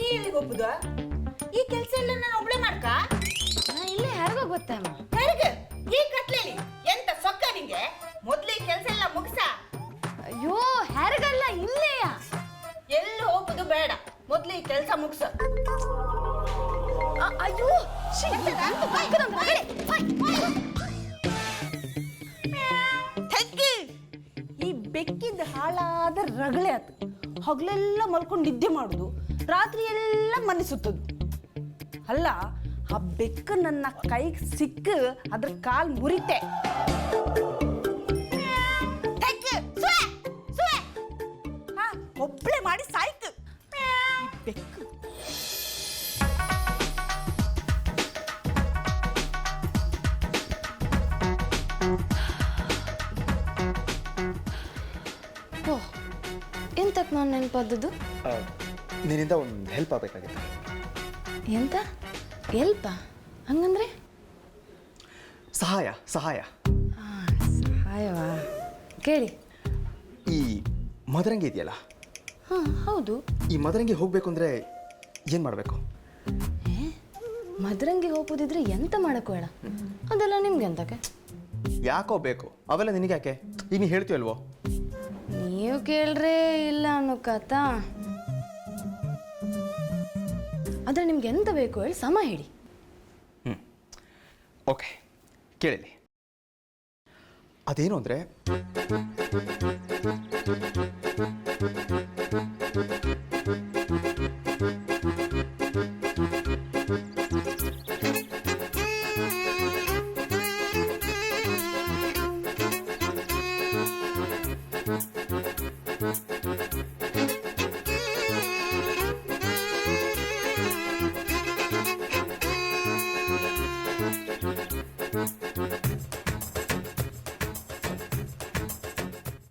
ನೀ ಎಲ್ಲಿಗೆ ಹೋಗುದ? ಈ ಕೆಲಸ ಎಲ್ಲ ನಾನು ಒಬ್ಳೆ ಮಾಡ್ಕ? ಇಲ್ಲೇ ಯಾರಿಗೋ ಗೊತ್ತಮ್ಮ. ಯಾರಿಗೆ? ಈ ಕತ್ಲೇಲಿ ಎಂತ ಸೊಕ್ಕ ನಿಂಗೆ? ಮೊದ್ಲು ಈ ಕೆಲಸ ಎಲ್ಲ ಮುಗಿಸ. ಅಯ್ಯೋ ಯಾರಿಗಲ್ಲ ಇಲ್ಲೇಯ. ಎಲ್ಲಿ ಹೋಗುದು ಬೇಡ, ಮೊದ್ಲು ಈ ಕೆಲಸ ಮುಗಿಸ. ಅಯ್ಯೋ ಈ ಬೆಕ್ಕಿದ ಹಾಳಾದ ರಗಳೆ ಆತು. ಹಗಲೆಲ್ಲ ಮಲ್ಕೊಂಡು ನಿದ್ದೆ ಮಾಡುದು, ರಾತ್ರಿ ಎಲ್ಲ ಮನೆ ಸುತ್ತದು. ಅಲ್ಲ, ಆ ಬೆಕ್ಕು ನನ್ನ ಕೈಗೆ ಸಿಕ್ಕ ಅದ್ರ ಕಾಲ್ ಮುರಿತೆ. ಒಬ್ಳೆ ಮಾಡಿ ಸಾಯ್ತು ಈ ಬೆಕ್ಕು. ಓಹ್ ಎಂತಕ್ ನಾನು ನೆನಪಾದದ್ದು? ನಿನ್ನಿಂದ ಒಂದು ಹೆಲ್ಪ್ ಆಗಬೇಕಾಗಿತ್ತು. ಎಂತ ಎಲ್ಪ ಹಂಗಂದ್ರೆ? ಸಹಾಯ ಸಹಾಯ. ಸಹಾಯವಾ? ಕೇಳಿ. ಈ ಮದರಂಗಿ ಇದೆಯಲ್ಲ, ಹಾಂ ಹೌದು. ಈ ಮದರಂಗಿ ಹೋಗ್ಬೇಕು ಅಂದರೆ ಏನು ಮಾಡಬೇಕು? ಮದರಂಗಿ ಹೋಗೋದಿದ್ರೆ ಎಂತ ಮಾಡಕ್ಕೆ ಹೇಳ? ಅದೆಲ್ಲ ನಿಮ್ಗೆ ಎಂತಕ್ಕೆ? ಯಾಕೋ ಬೇಕು ಅವೆಲ್ಲ ನಿನಗೆ ಯಾಕೆ? ಈಗ ನೀ ಹೇಳ್ತೀವಲ್ವೋ? ನೀವು ಕೇಳ್ರೆ ಇಲ್ಲ ಅನ್ನೋ ಕಥಾ. ಆದರೆ ನಿಮ್ಗೆ ಎಂತ ಬೇಕು ಹೇಳಿ ಸಮ ಹೇಳಿ. ಓಕೆ ಕೇಳಿಲಿ. ಅದೇನು ಅಂದರೆ,